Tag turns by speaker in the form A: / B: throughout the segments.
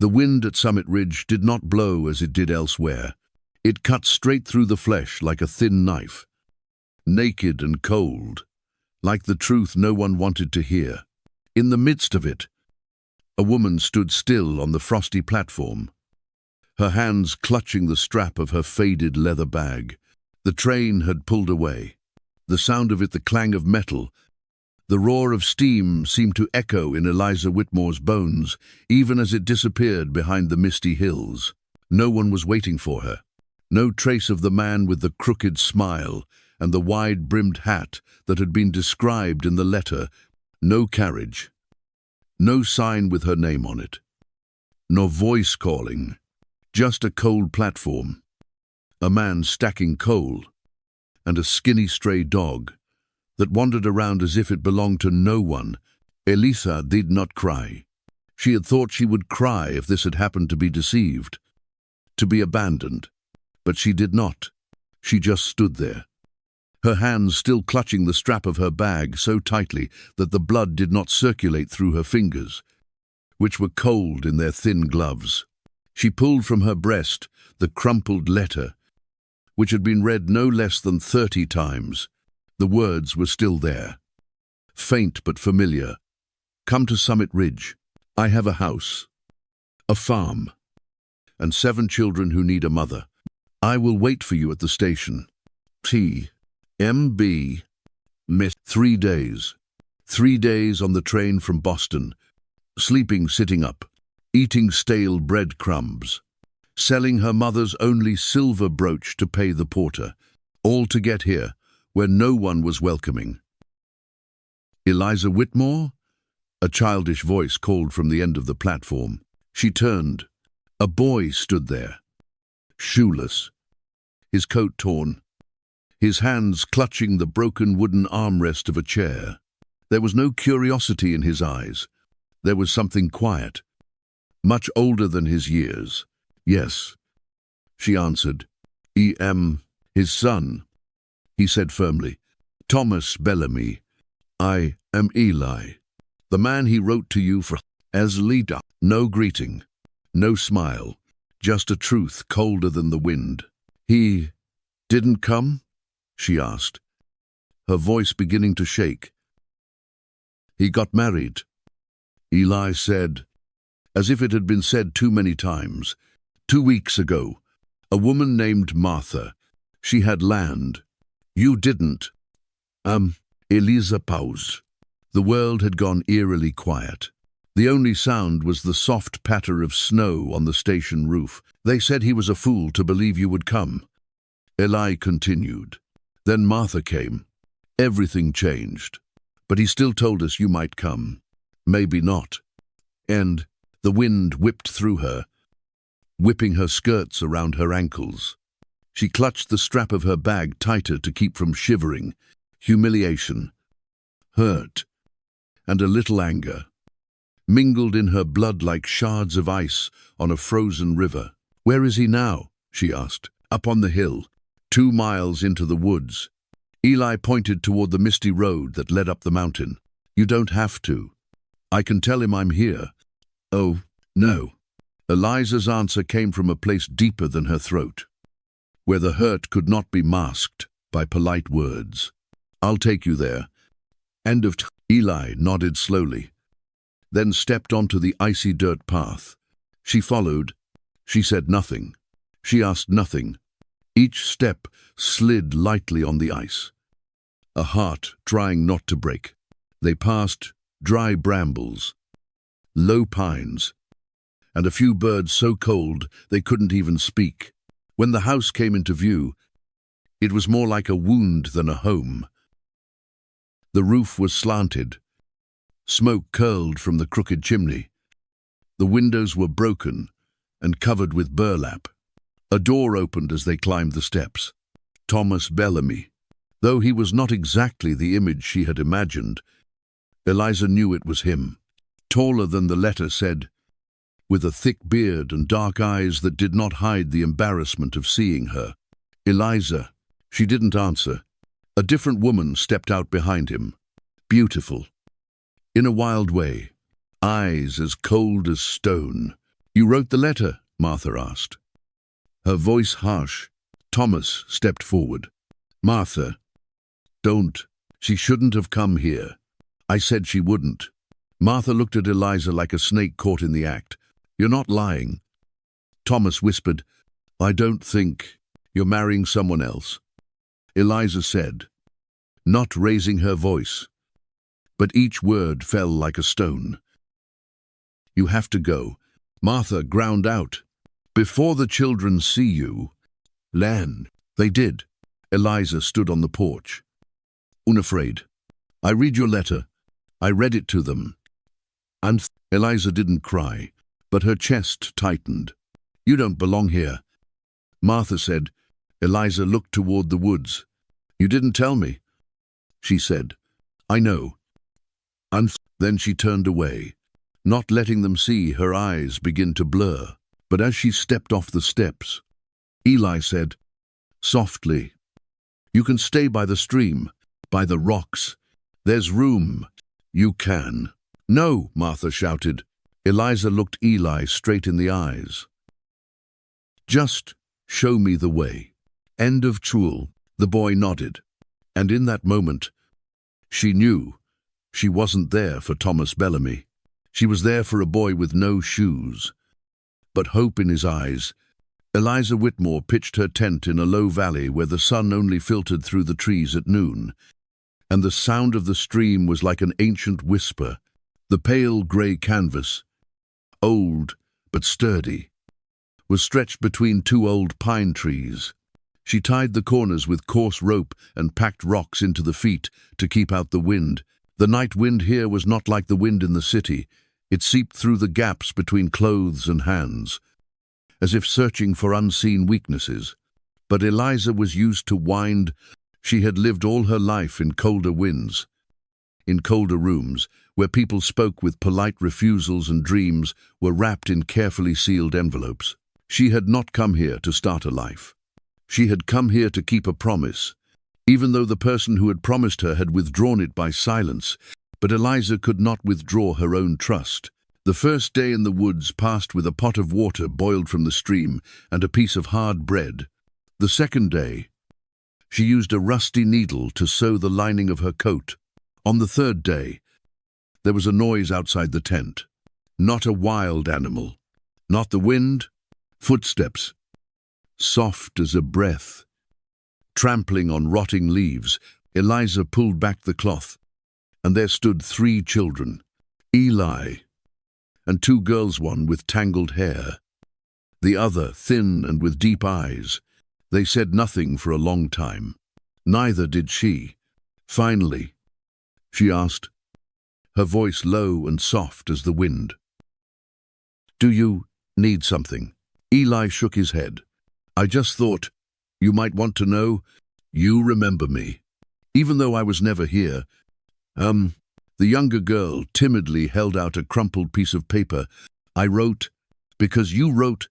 A: The wind at Summit Ridge did not blow as it did elsewhere. It cut straight through the flesh like a thin knife. Naked and cold, like the truth no one wanted to hear. In the midst of it, a woman stood still on the frosty platform, her hands clutching the strap of her faded leather bag. The train had pulled away. The sound of it, the clang of metal, the roar of steam seemed to echo in Eliza Whitmore's bones, even as it disappeared behind the misty hills. No one was waiting for her. No trace of the man with the crooked smile and the wide-brimmed hat that had been described in the letter. No carriage. No sign with her name on it. No voice calling. Just a cold platform. A man stacking coal. And a skinny stray dog that wandered around as if it belonged to no one. Eliza did not cry. She had thought she would cry if this had happened, to be deceived, to be abandoned. But she did not. She just stood there, her hands still clutching the strap of her bag so tightly that the blood did not circulate through her fingers, which were cold in their thin gloves. She pulled from her breast the crumpled letter, which had been read no less than 30 times. The words were still there, faint but familiar. Come to Summit Ridge. I have a house, a farm, and 7 children who need a mother. I will wait for you at the station. T.M.B. Missed 3 days. 3 days on the train from Boston, sleeping sitting up, eating stale breadcrumbs, selling her mother's only silver brooch to pay the porter, all to get here, where no one was welcoming. Eliza Whitmore? A childish voice called from the end of the platform. She turned. A boy stood there, shoeless, his coat torn, his hands clutching the broken wooden armrest of a chair. There was no curiosity in his eyes. There was something quiet, much older than his years. Yes, she answered. His son, he said firmly. Thomas Bellamy. I am Eli, the man he wrote to you for. As leader. No greeting, no smile, just a truth colder than the wind. He didn't come? She asked, her voice beginning to shake. He got married, Eli said, as if it had been said too many times. 2 weeks ago, a woman named Martha. She had land. You didn't. Eliza paused. The world had gone eerily quiet. The only sound was the soft patter of snow on the station roof. They said he was a fool to believe you would come. Eli continued. Then Martha came. Everything changed. But he still told us you might come. Maybe not. And the wind whipped through her, whipping her skirts around her ankles. She clutched the strap of her bag tighter to keep from shivering. Humiliation, hurt, and a little anger mingled in her blood like shards of ice on a frozen river. Where is he now? She asked. Up on the hill, 2 miles into the woods. Eli pointed toward the misty road that led up the mountain. You don't have to. I can tell him I'm here. Oh, no. Eliza's answer came from a place deeper than her throat, where the hurt could not be masked by polite words. I'll take you there. End of Eli nodded slowly, then stepped onto the icy dirt path. She followed. She said nothing. She asked nothing. Each step slid lightly on the ice, a heart trying not to break. They passed dry brambles, low pines, and a few birds so cold they couldn't even speak. When the house came into view, it was more like a wound than a home. The roof was slanted. Smoke curled from the crooked chimney. The windows were broken and covered with burlap. A door opened as they climbed the steps. Thomas Bellamy. Though he was not exactly the image she had imagined, Eliza knew it was him. Taller than the letter said, with a thick beard and dark eyes that did not hide the embarrassment of seeing her. Eliza. She didn't answer. A different woman stepped out behind him. Beautiful. In a wild way. Eyes as cold as stone. You wrote the letter? Martha asked. Her voice harsh. Thomas stepped forward. Martha, don't. She shouldn't have come here. I said she wouldn't. Martha looked at Eliza like a snake caught in the act. You're not lying. Thomas whispered, I don't think. You're marrying someone else. Eliza said, not raising her voice. But each word fell like a stone. You have to go. Martha ground out. Before the children see you. Lan. They did. Eliza stood on the porch. Unafraid. I read your letter. I read it to them. And Eliza didn't cry, but her chest tightened. You don't belong here. Martha said. Eliza looked toward the woods. You didn't tell me. She said, I know. And then she turned away, not letting them see her eyes begin to blur. But as she stepped off the steps, Eli said, softly, you can stay by the stream, by the rocks. There's room. You can. No, Martha shouted. Eliza looked Eli straight in the eyes. Just show me the way. End of Chul. The boy nodded. And in that moment, she knew she wasn't there for Thomas Bellamy. She was there for a boy with no shoes, but hope in his eyes. Eliza Whitmore pitched her tent in a low valley where the sun only filtered through the trees at noon, and the sound of the stream was like an ancient whisper. The pale grey canvas, old but sturdy, was stretched between two old pine trees. She tied the corners with coarse rope and packed rocks into the feet to keep out the wind. The night wind here was not like the wind in the city. It seeped through the gaps between clothes and hands, as if searching for unseen weaknesses. But Eliza was used to wind. She had lived all her life in colder winds, in colder rooms, where people spoke with polite refusals and dreams were wrapped in carefully sealed envelopes. She had not come here to start a life. She had come here to keep a promise, even though the person who had promised her had withdrawn it by silence. But Eliza could not withdraw her own trust. The first day in the woods passed with a pot of water boiled from the stream and a piece of hard bread. The second day, she used a rusty needle to sew the lining of her coat. On the third day, there was a noise outside the tent. Not a wild animal, not the wind, footsteps, soft as a breath, trampling on rotting leaves. Eliza pulled back the cloth, and there stood 3 children, Eli, and 2 girls, one with tangled hair, the other thin and with deep eyes. They said nothing for a long time. Neither did she. Finally, she asked, her voice low and soft as the wind. Do you need something? Eli shook his head. I just thought you might want to know. You remember me, even though I was never here. The younger girl timidly held out a crumpled piece of paper. I wrote, because you wrote.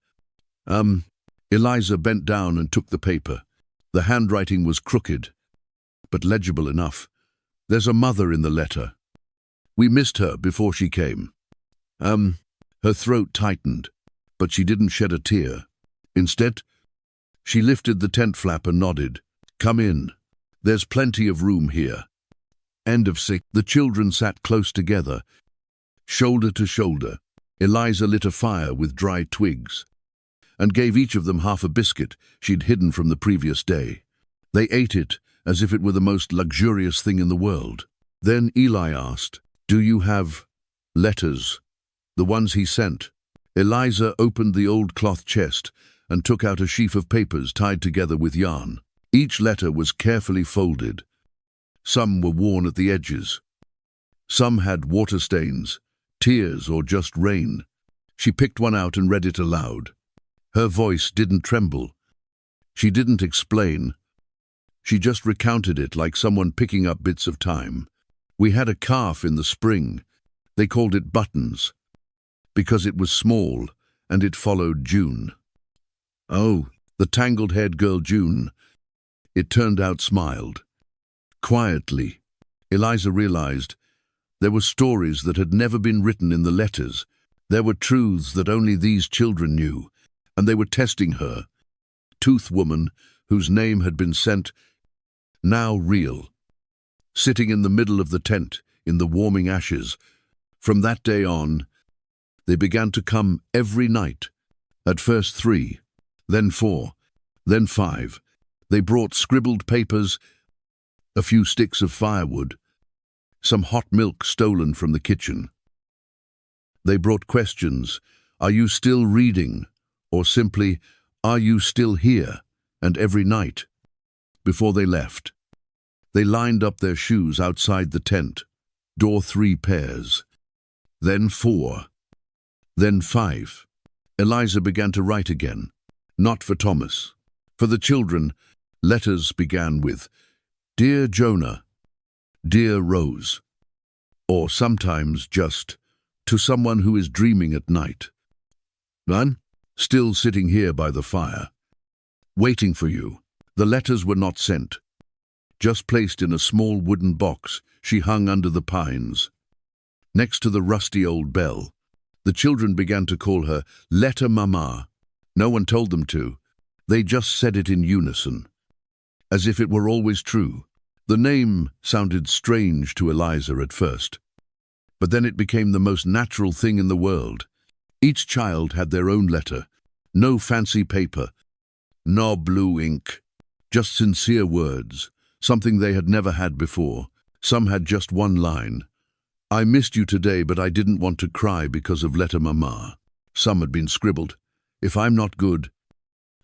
A: Eliza bent down and took the paper. The handwriting was crooked, but legible enough. There's a mother in the letter. We missed her before she came. Her throat tightened, but she didn't shed a tear. Instead, she lifted the tent flap and nodded. Come in. There's plenty of room here. End of sick. The children sat close together, shoulder to shoulder. Eliza lit a fire with dry twigs and gave each of them half a biscuit she'd hidden from the previous day. They ate it as if it were the most luxurious thing in the world. Then Eli asked, do you have letters? The ones he sent. Eliza opened the old cloth chest and took out a sheaf of papers tied together with yarn. Each letter was carefully folded. Some were worn at the edges. Some had water stains, tears, or just rain. She picked one out and read it aloud. Her voice didn't tremble. She didn't explain. She just recounted it like someone picking up bits of time. We had a calf in the spring. They called it Buttons, because it was small and it followed June. Oh, the tangled-haired girl June, it turned out, smiled. Quietly, Eliza realized there were stories that had never been written in the letters, There were truths that only these children knew, and they were testing her. Tooth woman, whose name had been sent, now real. Sitting in the middle of the tent, in the warming ashes. From that day on, they began to come every night. At first 3, then 4, then 5. They brought scribbled papers, a few sticks of firewood, some hot milk stolen from the kitchen. They brought questions, "Are you still reading?" or simply, "Are you still here?" And every night, before they left, they lined up their shoes outside the tent, door 3 pairs, then 4, then 5. Eliza began to write again, not for Thomas. For the children, letters began with, "Dear Jonah," "Dear Rose," or sometimes just, "To someone who is dreaming at night. I'm still sitting here by the fire, waiting for you." The letters were not sent, just placed in a small wooden box she hung under the pines, next to the rusty old bell. The children began to call her Letter Mama. No one told them to. They just said it in unison, as if it were always true. The name sounded strange to Eliza at first, but then it became the most natural thing in the world. Each child had their own letter, no fancy paper, no blue ink, just sincere words, something they had never had before. Some had just one line, "I missed you today, but I didn't want to cry because of Letter Mama." Some had been scribbled, "If I'm not good,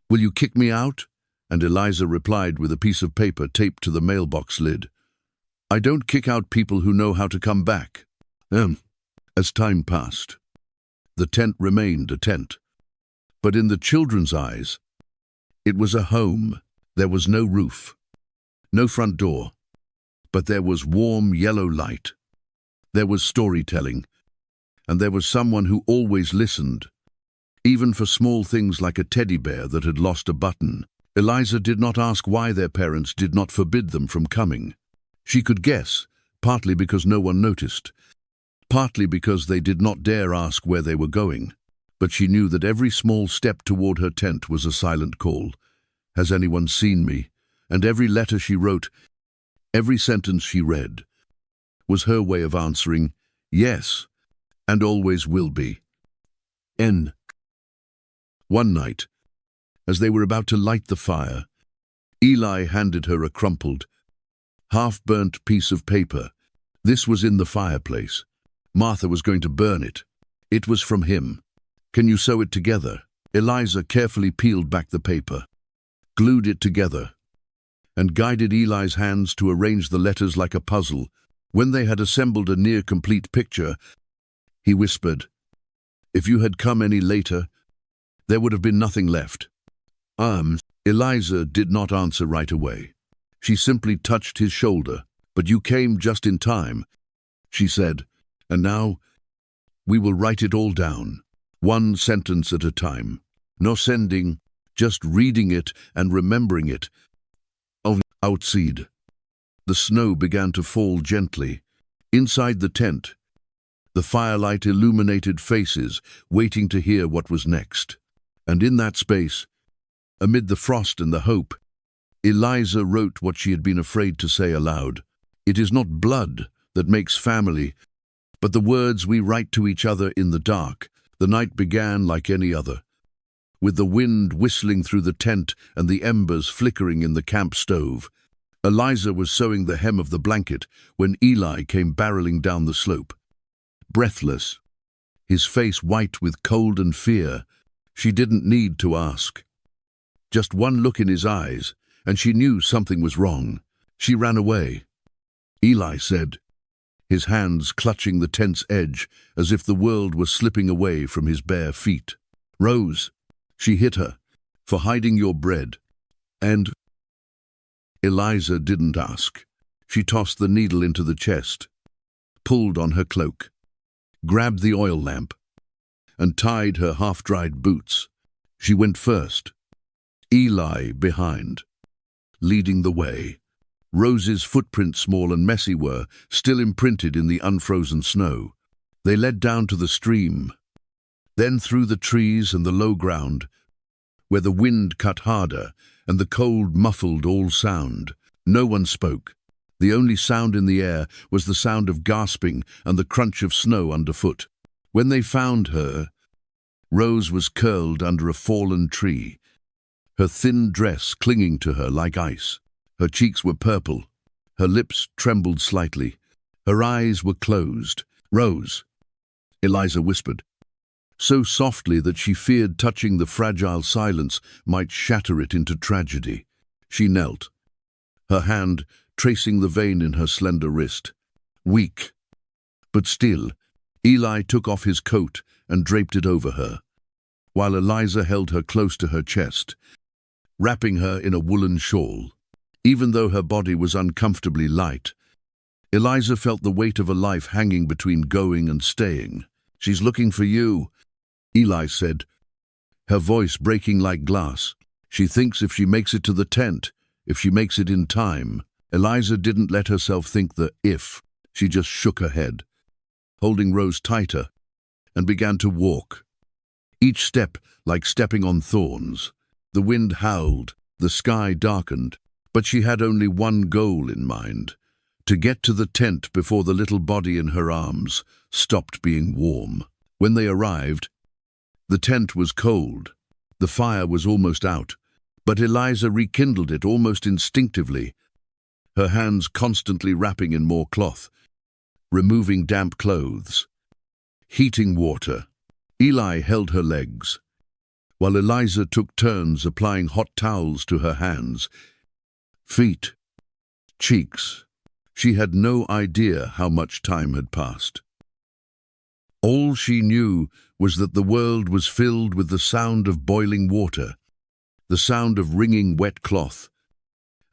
A: will you kick me out?" And Eliza replied with a piece of paper taped to the mailbox lid, "I don't kick out people who know how to come back." As time passed, the tent remained a tent. But in the children's eyes, it was a home. There was no roof, no front door, but there was warm yellow light. There was storytelling, and there was someone who always listened, even for small things like a teddy bear that had lost a button. Eliza did not ask why their parents did not forbid them from coming. She could guess, partly because no one noticed, partly because they did not dare ask where they were going. But she knew that every small step toward her tent was a silent call. "Has anyone seen me?" And every letter she wrote, every sentence she read, was her way of answering, "Yes, and always will be." One night, as they were about to light the fire, Eli handed her a crumpled, half-burnt piece of paper. This was in the fireplace. Martha was going to burn it. It was from him. "Can you sew it together?" Eliza carefully peeled back the paper, glued it together, and guided Eli's hands to arrange the letters like a puzzle. When they had assembled a near-complete picture, he whispered, "If you had come any later, there would have been nothing left." Eliza did not answer right away. She simply touched his shoulder. "But you came just in time," she said, "and now we will write it all down, one sentence at a time. No sending, just reading it and remembering it." Outside, the snow began to fall gently. Inside the tent, the firelight illuminated faces, waiting to hear what was next. And in that space, amid the frost and the hope, Eliza wrote what she had been afraid to say aloud. "It is not blood that makes family, but the words we write to each other in the dark." The night began like any other, with the wind whistling through the tent and the embers flickering in the camp stove. Eliza was sewing the hem of the blanket when Eli came barreling down the slope. Breathless, his face white with cold and fear, she didn't need to ask. Just one look in his eyes, and she knew something was wrong. She ran away. Eli said, his hands clutching the tent's edge as if the world was slipping away from his bare feet. "Rose," she hit her, "for hiding your bread." And Eliza didn't ask. She tossed the needle into the chest, pulled on her cloak, grabbed the oil lamp, and tied her half-dried boots. She went first, Eli behind, leading the way. Rose's footprints, small and messy, were still imprinted in the unfrozen snow. They led down to the stream, Then through the trees and the low ground, where the wind cut harder and the cold muffled all sound. No one spoke. The only sound in the air was the sound of gasping and the crunch of snow underfoot. When they found her, Rose was curled under a fallen tree, her thin dress clinging to her like ice. Her cheeks were purple, her lips trembled slightly, her eyes were closed. "Rose," Eliza whispered, so softly that she feared touching the fragile silence might shatter it into tragedy. She knelt, her hand tracing the vein in her slender wrist. Weak, but still, Eli took off his coat and draped it over her, while Eliza held her close to her chest, wrapping her in a woolen shawl. Even though her body was uncomfortably light, Eliza felt the weight of a life hanging between going and staying. "She's looking for you," Eli said, her voice breaking like glass. "She thinks if she makes it to the tent, if she makes it in time." Eliza didn't let herself think the if. She just shook her head, holding Rose tighter, and began to walk. Each step like stepping on thorns. The wind howled, the sky darkened, but she had only one goal in mind: to get to the tent before the little body in her arms stopped being warm. When they arrived, the tent was cold. The fire was almost out, but Eliza rekindled it almost instinctively, her hands constantly wrapping in more cloth, removing damp clothes, heating water. Eli held her legs, while Eliza took turns applying hot towels to her hands, feet, cheeks. She had no idea how much time had passed. All she knew was that the world was filled with the sound of boiling water, the sound of wringing wet cloth,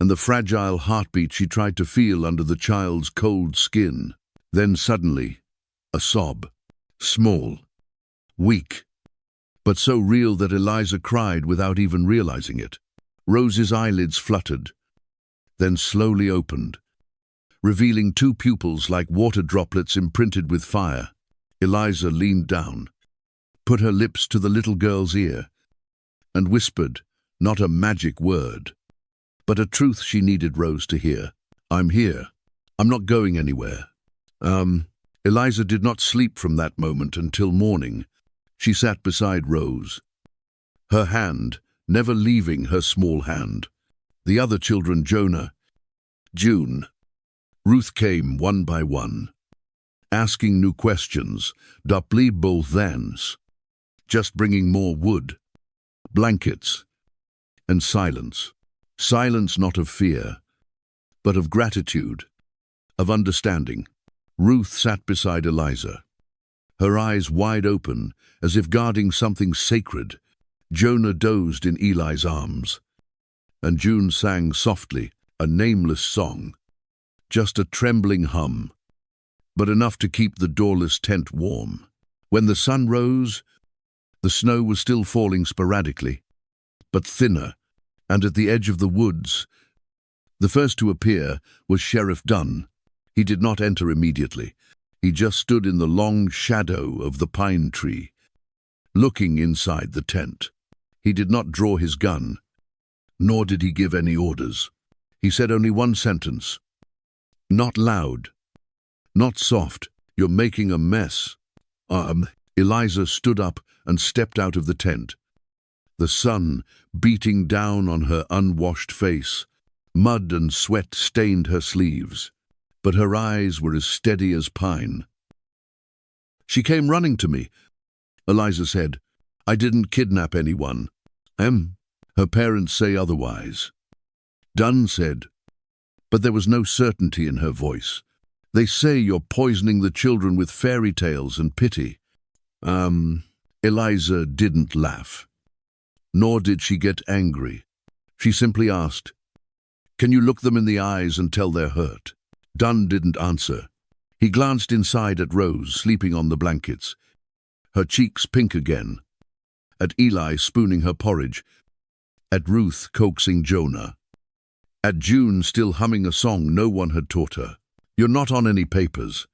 A: and the fragile heartbeat she tried to feel under the child's cold skin. Then suddenly, a sob, small, weak, but so real that Eliza cried without even realizing it. Rose's eyelids fluttered, then slowly opened, revealing two pupils like water droplets imprinted with fire. Eliza leaned down, put her lips to the little girl's ear, and whispered, not a magic word, but a truth she needed Rose to hear. "I'm here. I'm not going anywhere." Eliza did not sleep from that moment until morning. She sat beside Rose, her hand never leaving her small hand. The other children, Jonah, June, Ruth, came one by one, asking new questions, dopply both thens, just bringing more wood, blankets, and silence. Silence not of fear, but of gratitude, of understanding. Ruth sat beside Eliza, her eyes wide open, as if guarding something sacred. Jonah dozed in Eli's arms, and June sang softly, a nameless song, just a trembling hum, but enough to keep the doorless tent warm. When the sun rose, the snow was still falling sporadically, but thinner, and at the edge of the woods, the first to appear was Sheriff Dunn. He did not enter immediately. He just stood in the long shadow of the pine tree, looking inside the tent. He did not draw his gun, nor did he give any orders. He said only one sentence, not loud, not soft, "You're making a mess." Eliza stood up and stepped out of the tent, the sun beating down on her unwashed face. Mud and sweat stained her sleeves, but her eyes were as steady as pine. "She came running to me," Eliza said. "I didn't kidnap anyone." Her parents say otherwise," Dunn said, but there was no certainty in her voice. "They say you're poisoning the children with fairy tales and pity." Eliza didn't laugh, nor did she get angry. She simply asked, "Can you look them in the eyes and tell they're hurt?" Dunn didn't answer. He glanced inside at Rose sleeping on the blankets, her cheeks pink again, at Eli spooning her porridge, at Ruth coaxing Jonah, at June still humming a song no one had taught her. "You're not on any papers,"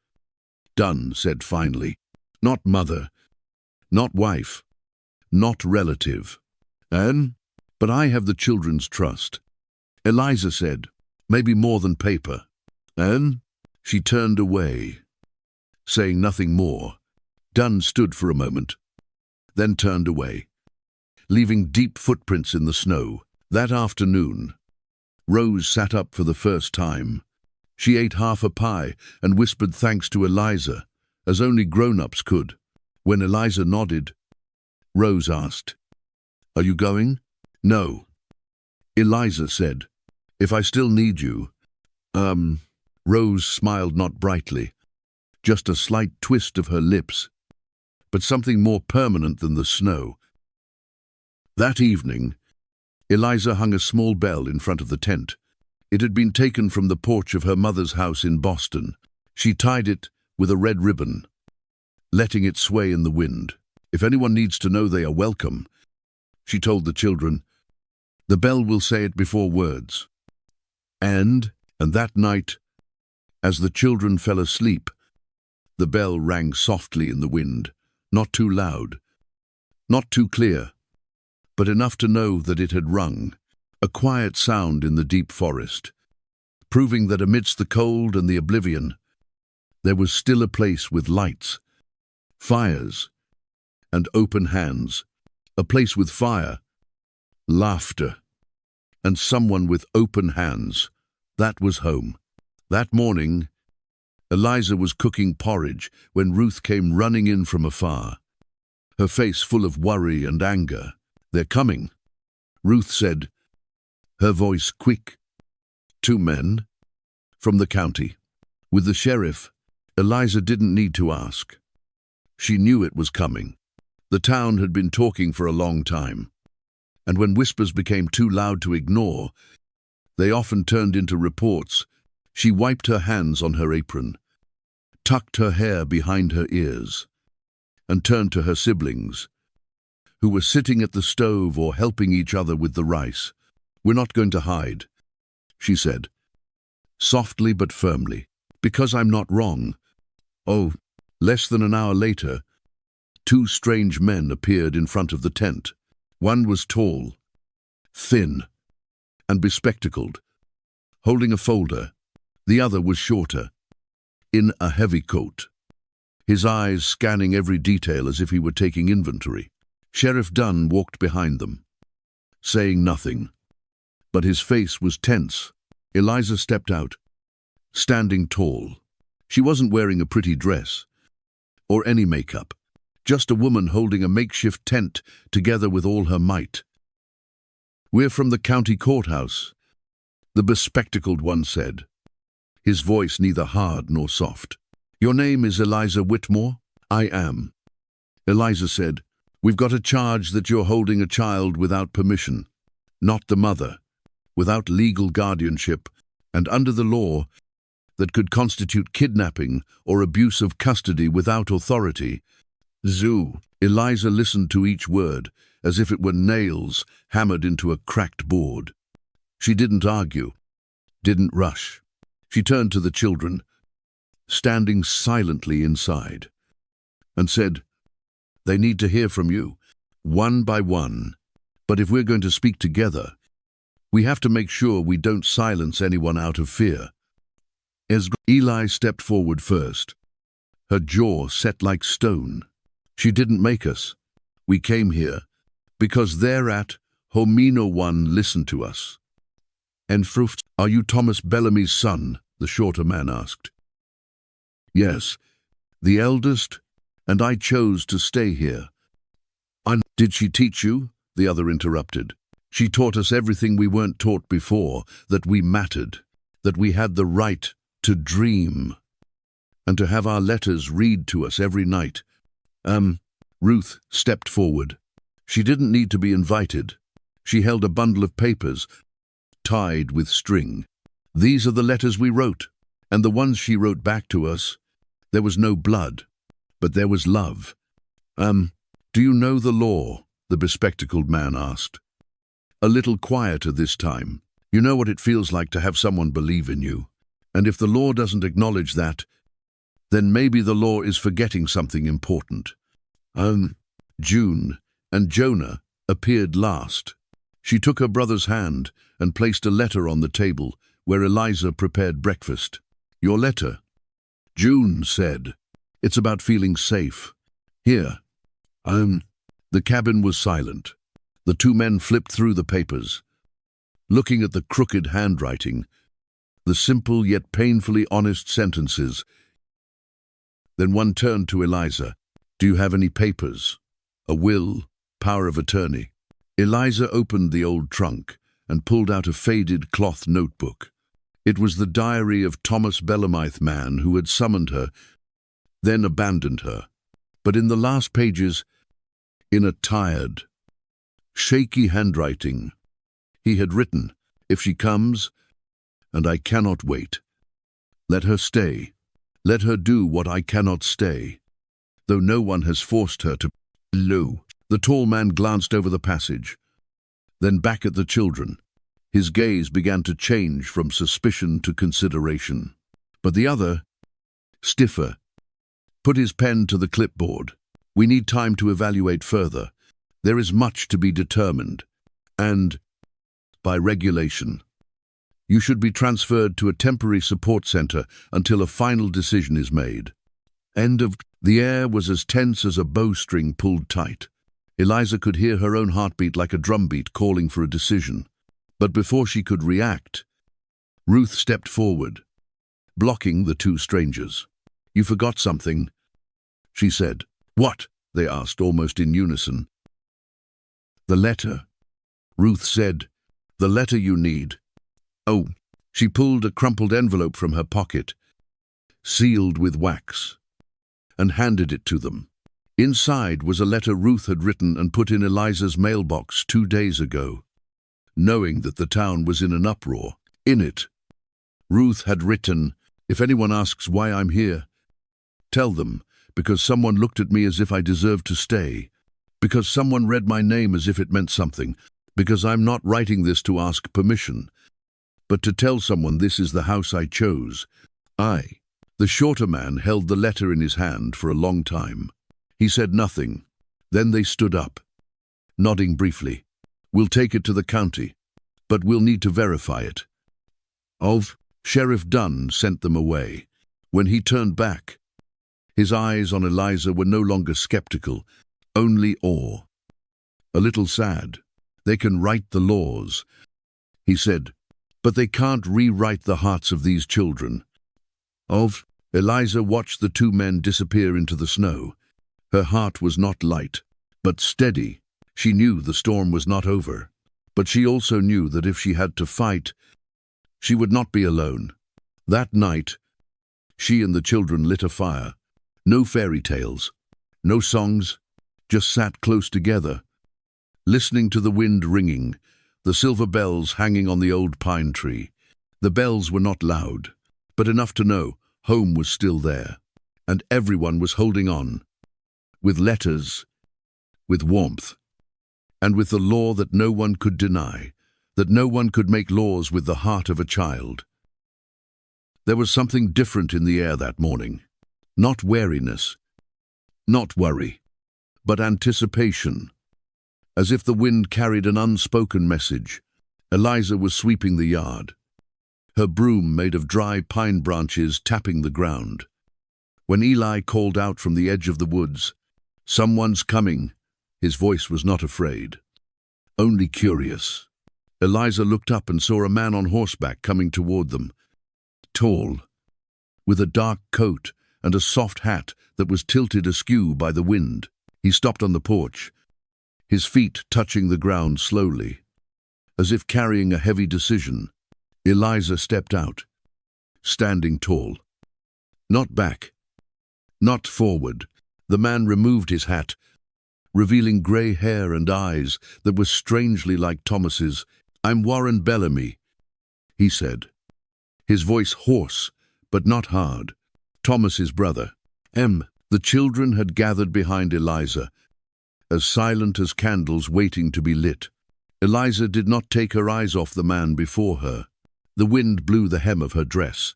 A: Dunn said finally. "Not mother, not wife, not relative. But I have the children's trust. Eliza said, maybe more than paper. She turned away, saying nothing more. Dunn stood for a moment, then turned away, leaving deep footprints in the snow. That afternoon, Rose sat up for the first time. She ate half a pie and whispered thanks to Eliza, as only grown-ups could. When Eliza nodded, Rose asked, "Are you going?" "No," Eliza said. "If I still need you." Rose smiled, not brightly, just a slight twist of her lips, but something more permanent than the snow. That evening, Eliza hung a small bell in front of the tent. It had been taken from the porch of her mother's house in Boston. She tied it with a red ribbon, letting it sway in the wind. "If anyone needs to know, they are welcome," she told the children. "The bell will say it before words." And that night, as the children fell asleep, the bell rang softly in the wind, not too loud, not too clear, but enough to know that it had rung, a quiet sound in the deep forest, proving that amidst the cold and the oblivion, there was still a place with lights, fires, and open hands, a place with fire, laughter, and someone with open hands. That was home. That morning, Eliza was cooking porridge when Ruth came running in from afar, her face full of worry and anger. "They're coming," Ruth said, her voice quick. "Two men from the county. With the sheriff." Eliza didn't need to ask. She knew it was coming. The town had been talking for a long time, and when whispers became too loud to ignore, they often turned into reports. She wiped her hands on her apron, tucked her hair behind her ears, and turned to her siblings, who were sitting at the stove or helping each other with the rice. "We're not going to hide," she said, softly but firmly, "because I'm not wrong." Oh, less than an hour later, two strange men appeared in front of the tent. One was tall, thin, and bespectacled, holding a folder. The other was shorter, in a heavy coat, his eyes scanning every detail as if he were taking inventory. Sheriff Dunn walked behind them, saying nothing, but his face was tense. Eliza stepped out, standing tall. She wasn't wearing a pretty dress or any makeup, just a woman holding a makeshift tent together with all her might. "We're from the county courthouse," the bespectacled one said, his voice neither hard nor soft. "Your name is Eliza Whitmore?" "I am," Eliza said. "We've got a charge that you're holding a child without permission, not the mother, without legal guardianship, and under the law, that could constitute kidnapping or abuse of custody without authority." Zoo. Eliza listened to each word as if it were nails hammered into a cracked board. She didn't argue, didn't rush. She turned to the children, standing silently inside, and said, "They need to hear from you, one by one. But if we're going to speak together, we have to make sure we don't silence anyone out of fear." Eli stepped forward first, her jaw set like stone. "She didn't make us. We came here because they're at Homino One listened to us." "And Fruft, are you Thomas Bellamy's son?" the shorter man asked. "Yes, the eldest, and I chose to stay here." "Did she teach you?" the other interrupted. "She taught us everything we weren't taught before, that we mattered, that we had the right to dream, and to have our letters read to us every night." Ruth stepped forward. She didn't need to be invited. She held a bundle of papers, tied with string. "These are the letters we wrote, and the ones she wrote back to us. There was no blood, but there was love." "Do you know the law?" the bespectacled man asked. A little quieter this time. "You know what it feels like to have someone believe in you. And if the law doesn't acknowledge that, then maybe the law is forgetting something important." June and Jonah appeared last. She took her brother's hand and placed a letter on the table where Eliza prepared breakfast. "Your letter," June said. "It's about feeling safe. Here." The cabin was silent. The two men flipped through the papers, looking at the crooked handwriting, the simple yet painfully honest sentences. Then one turned to Eliza. "Do you have any papers? A will, power of attorney?" Eliza opened the old trunk and pulled out a faded cloth notebook. It was the diary of Thomas Bellamythe man who had summoned her, then abandoned her. But in the last pages, in a tired, shaky handwriting, he had written, "If she comes, and I cannot wait, let her stay. Let her do what I cannot stay, though no one has forced her to." Lo! The tall man glanced over the passage, then back at the children. His gaze began to change from suspicion to consideration. But the other, stiffer, put his pen to the clipboard. "We need time to evaluate further. There is much to be determined, and, by regulation, you should be transferred to a temporary support center until a final decision is made." The air was as tense as a bowstring pulled tight. Eliza could hear her own heartbeat like a drumbeat calling for a decision. But before she could react, Ruth stepped forward, blocking the two strangers. "You forgot something," she said. "What?" they asked, almost in unison. "The letter," Ruth said. "The letter you need." "Oh." She pulled a crumpled envelope from her pocket, sealed with wax, and handed it to them. Inside was a letter Ruth had written and put in Eliza's mailbox 2 days ago, knowing that the town was in an uproar. In it, Ruth had written, "If anyone asks why I'm here, tell them, because someone looked at me as if I deserved to stay, because someone read my name as if it meant something, because I'm not writing this to ask permission, but to tell someone this is the house I chose." The shorter man held the letter in his hand for a long time. He said nothing. Then they stood up, nodding briefly. "We'll take it to the county, but we'll need to verify it." Sheriff Dunn sent them away. When he turned back, his eyes on Eliza were no longer skeptical, only awe. A little sad. "They can write the laws," he said, "but they can't rewrite the hearts of these children." Eliza watched the two men disappear into the snow. Her heart was not light, but steady. She knew the storm was not over, but she also knew that if she had to fight, she would not be alone. That night, she and the children lit a fire. No fairy tales, no songs, just sat close together, listening to the wind ringing, the silver bells hanging on the old pine tree. The bells were not loud, but enough to know home was still there, and everyone was holding on, with letters, with warmth, and with the law that no one could deny, that no one could make laws with the heart of a child. There was something different in the air that morning. Not wariness, not worry, but anticipation. As if the wind carried an unspoken message, Eliza was sweeping the yard, her broom made of dry pine branches tapping the ground. When Eli called out from the edge of the woods, "Someone's coming," his voice was not afraid, only curious. Eliza looked up and saw a man on horseback coming toward them, tall, with a dark coat and a soft hat that was tilted askew by the wind. He stopped on the porch, his feet touching the ground slowly, as if carrying a heavy decision. Eliza stepped out, standing tall. Not back, not forward. The man removed his hat, revealing grey hair and eyes that were strangely like Thomas's. "I'm Warren Bellamy," he said, his voice hoarse but not hard. "Thomas's brother." The children had gathered behind Eliza, as silent as candles waiting to be lit. Eliza did not take her eyes off the man before her. The wind blew the hem of her dress,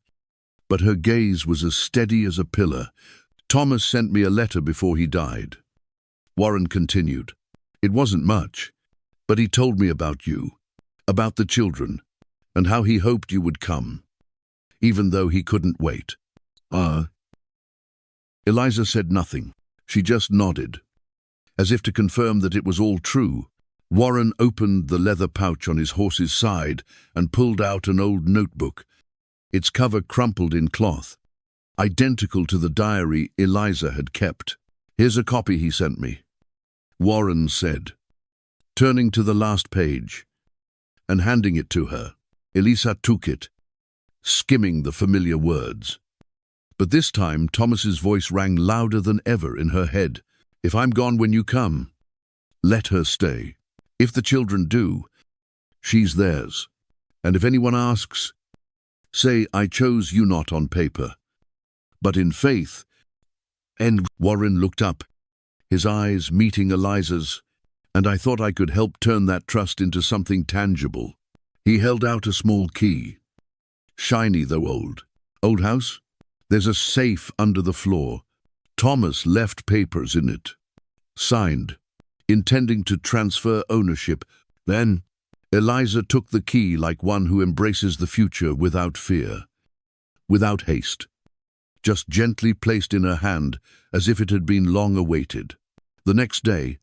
A: but her gaze was as steady as a pillar. "Thomas sent me a letter before he died. Warren continued. It wasn't much, but he told me about you, about the children, and how he hoped you would come, even though he couldn't wait. Eliza said nothing. She just nodded, as if to confirm that it was all true. Warren opened the leather pouch on his horse's side and pulled out an old notebook, its cover crumpled in cloth, identical to the diary Eliza had kept. Here's a copy he sent me, Warren said, turning to the last page and handing it to her. Eliza took it, skimming the familiar words. But this time Thomas's voice rang louder than ever in her head. If I'm gone when you come, let her stay. If the children do, she's theirs. And if anyone asks, say I chose you not on paper, but in faith. And Warren looked up, his eyes meeting Eliza's, and I thought I could help turn that trust into something tangible. He held out a small key. Shiny though old. Old house? There's a safe under the floor. Thomas left papers in it. Signed, intending to transfer ownership. Then Eliza took the key like one who embraces the future without fear, without haste, just gently placed in her hand as if it had been long awaited. The next day,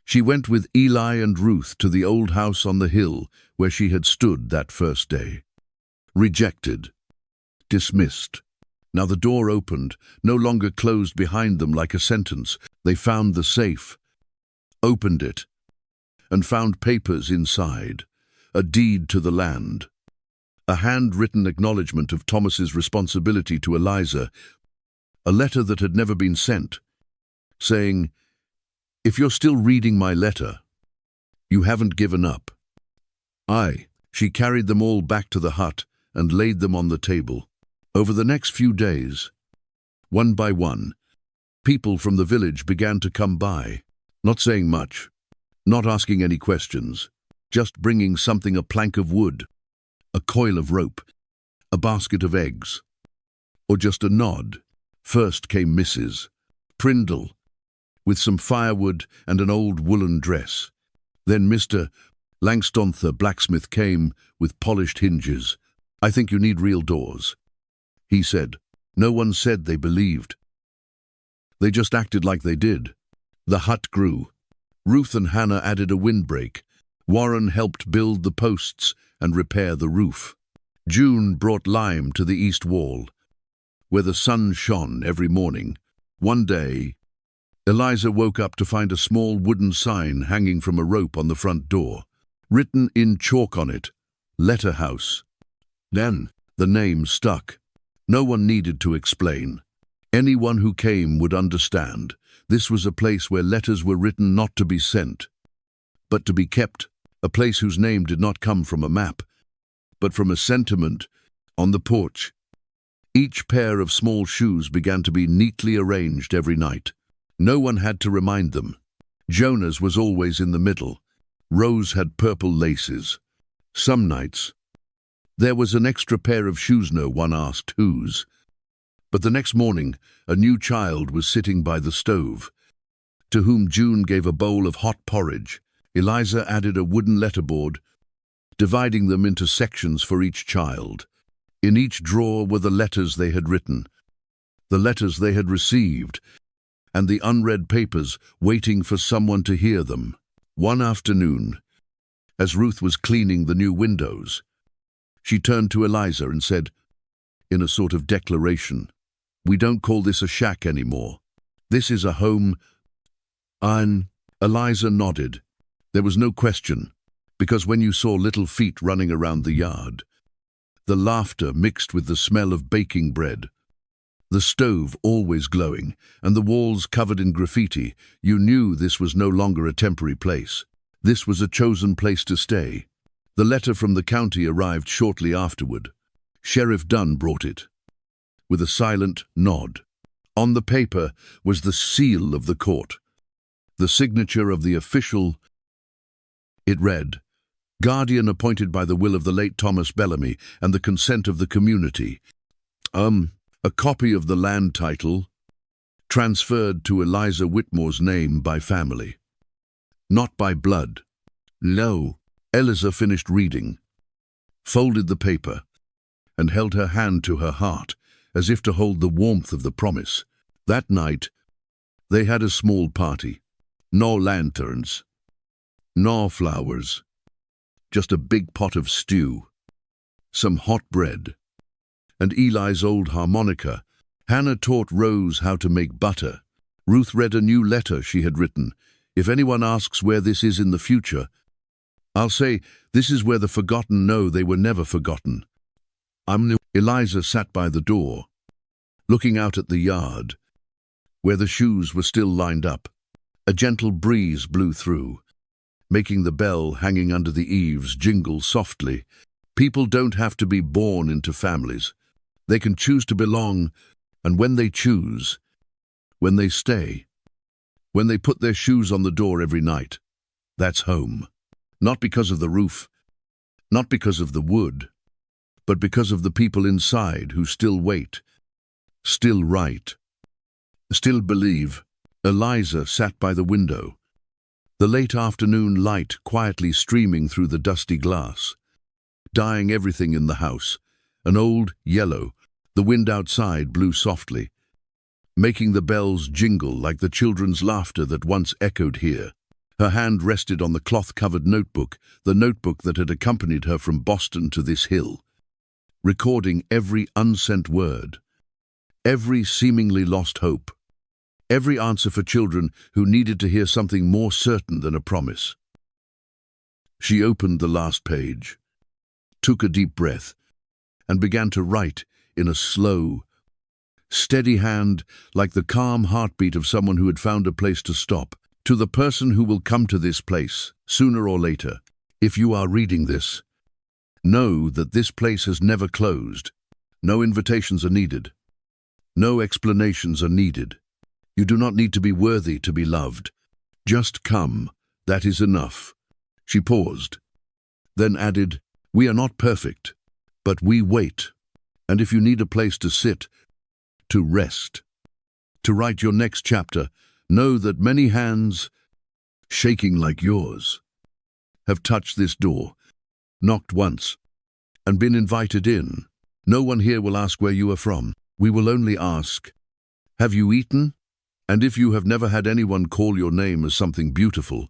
A: she went with Eli and Ruth to the old house on the hill where she had stood that first day. Rejected, dismissed. Now the door opened, no longer closed behind them like a sentence. They found the safe, opened it, and found papers inside, a deed to the land, a handwritten acknowledgement of Thomas's responsibility to Eliza, a letter that had never been sent, saying, "If you're still reading my letter, you haven't given up." She carried them all back to the hut and laid them on the table. Over the next few days, one by one, people from the village began to come by, not saying much, not asking any questions, just bringing something: a plank of wood, a coil of rope, a basket of eggs, or just a nod. First came Mrs. Prindle, with some firewood and an old woolen dress. Then Mr. Langston, the blacksmith, came with polished hinges. "I think you need real doors," he said. No one said they believed. They just acted like they did. The hut grew. Ruth and Hannah added a windbreak. Warren helped build the posts and repair the roof. June brought lime to the east wall, where the sun shone every morning. One day, Eliza woke up to find a small wooden sign hanging from a rope on the front door. Written in chalk on it, "Letter House." Then the name stuck. No one needed to explain. Anyone who came would understand. This was a place where letters were written not to be sent, but to be kept, a place whose name did not come from a map, but from a sentiment on the porch. Each pair of small shoes began to be neatly arranged every night. No one had to remind them. Jonah's was always in the middle. Rose had purple laces. Some nights, there was an extra pair of shoes. No one asked whose. But the next morning, a new child was sitting by the stove, to whom June gave a bowl of hot porridge. Eliza added a wooden letterboard, dividing them into sections for each child. In each drawer were the letters they had written, the letters they had received, and the unread papers waiting for someone to hear them. One afternoon, as Ruth was cleaning the new windows, she turned to Eliza and said, in a sort of declaration, "We don't call this a shack anymore. This is a home." Eliza nodded. There was no question, because when you saw little feet running around the yard, the laughter mixed with the smell of baking bread, the stove always glowing, and the walls covered in graffiti, you knew this was no longer a temporary place. This was a chosen place to stay. The letter from the county arrived shortly afterward. Sheriff Dunn brought it, with a silent nod. On the paper was the seal of the court, the signature of the official. It read, "Guardian appointed by the will of the late Thomas Bellamy and the consent of the community." A copy of the land title, transferred to Eliza Whitmore's name by family, not by blood. No. Eliza finished reading, folded the paper, and held her hand to her heart, as if to hold the warmth of the promise. That night, they had a small party. No lanterns, no flowers, just a big pot of stew, some hot bread, and Eli's old harmonica. Hannah taught Rose how to make butter. Ruth read a new letter she had written. If anyone asks where this is in the future, I'll say, this is where the forgotten know they were never forgotten. Eliza sat by the door, looking out at the yard, where the shoes were still lined up. A gentle breeze blew through, making the bell hanging under the eaves jingle softly. People don't have to be born into families. They can choose to belong, and when they choose, when they stay, when they put their shoes on the door every night, that's home. Not because of the roof, not because of the wood, but because of the people inside who still wait, still write, still believe. Eliza sat by the window, the late afternoon light quietly streaming through the dusty glass, dyeing everything in the house. An old yellow, the wind outside blew softly, making the bells jingle like the children's laughter that once echoed here. Her hand rested on the cloth-covered notebook, the notebook that had accompanied her from Boston to this hill, recording every unsent word, every seemingly lost hope, every answer for children who needed to hear something more certain than a promise. She opened the last page, took a deep breath, and began to write in a slow, steady hand, like the calm heartbeat of someone who had found a place to stop. To the person who will come to this place, sooner or later, if you are reading this, know that this place has never closed. No invitations are needed. No explanations are needed. You do not need to be worthy to be loved. Just come. That is enough. She paused, then added, we are not perfect, but we wait. And if you need a place to sit, to rest, to write your next chapter, know that many hands, shaking like yours, have touched this door, knocked once, and been invited in. No one here will ask where you are from. We will only ask, have you eaten? And if you have never had anyone call your name as something beautiful,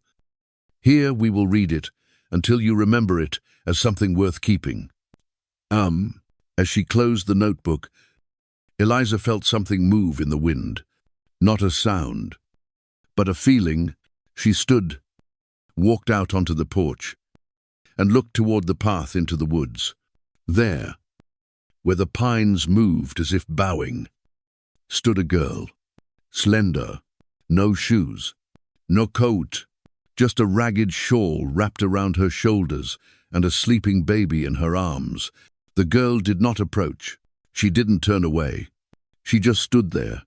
A: here we will read it until you remember it as something worth keeping. As she closed the notebook, Eliza felt something move in the wind. Not a sound, but a feeling. She stood, walked out onto the porch, and looked toward the path into the woods. There, where the pines moved as if bowing, stood a girl, slender, no shoes, no coat, just a ragged shawl wrapped around her shoulders and a sleeping baby in her arms. The girl did not approach. She didn't turn away. She just stood there,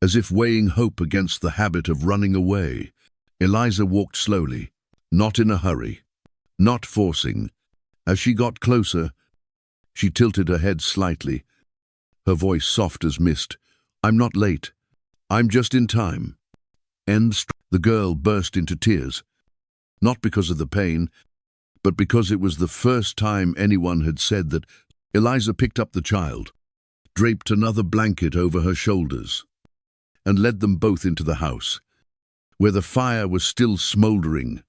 A: as if weighing hope against the habit of running away. Eliza walked slowly, not in a hurry, not forcing. As she got closer, she tilted her head slightly, her voice soft as mist. I'm not late. I'm just in time. The girl burst into tears, not because of the pain, but because it was the first time anyone had said that. Eliza picked up the child, draped another blanket over her shoulders, and led them both into the house, where the fire was still smoldering,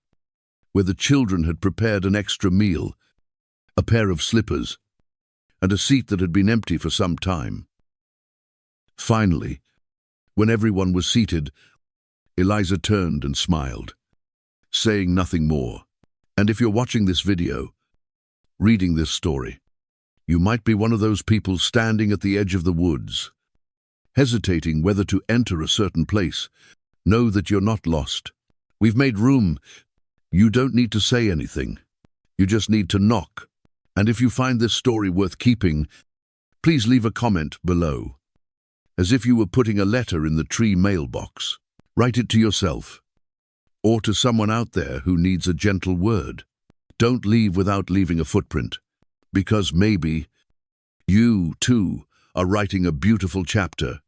A: where the children had prepared an extra meal, a pair of slippers, and a seat that had been empty for some time. Finally, when everyone was seated, Eliza turned and smiled, saying nothing more. And if you're watching this video, reading this story, you might be one of those people standing at the edge of the woods, hesitating whether to enter a certain place. Know that you're not lost. We've made room. You don't need to say anything. You just need to knock. And if you find this story worth keeping, please leave a comment below, as if you were putting a letter in the tree mailbox. Write it to yourself, or to someone out there who needs a gentle word. Don't leave without leaving a footprint, because maybe you, too, are writing a beautiful chapter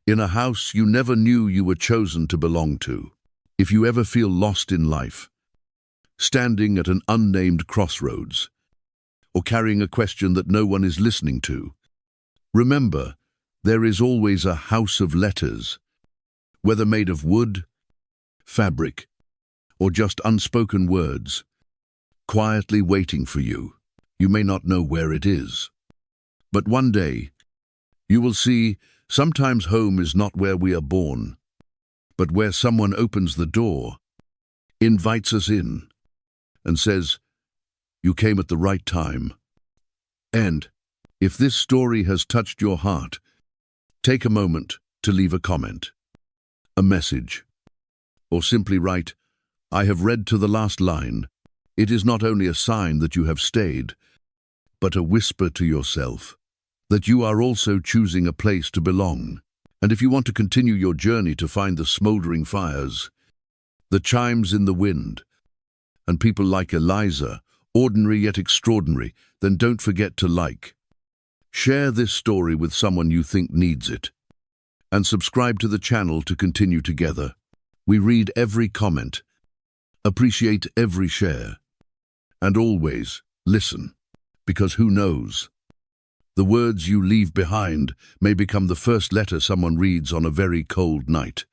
A: in a house you never knew you were chosen to belong to. If you ever feel lost in life, standing at an unnamed crossroads, or carrying a question that no one is listening to, remember, there is always a house of letters, whether made of wood, fabric, or just unspoken words, quietly waiting for you. You may not know where it is, but one day you will see sometimes home is not where we are born, but where someone opens the door, invites us in, and says, "You came at the right time." And if this story has touched your heart, take a moment to leave a comment, a message, or simply write, "I have read to the last line." It is not only a sign that you have stayed, but a whisper to yourself that you are also choosing a place to belong. And if you want to continue your journey to find the smoldering fires, the chimes in the wind, and people like Eliza, ordinary yet extraordinary, then don't forget to like, share this story with someone you think needs it, and subscribe to the channel to continue together. We read every comment, appreciate every share, and always listen, because who knows? The words you leave behind may become the first letter someone reads on a very cold night.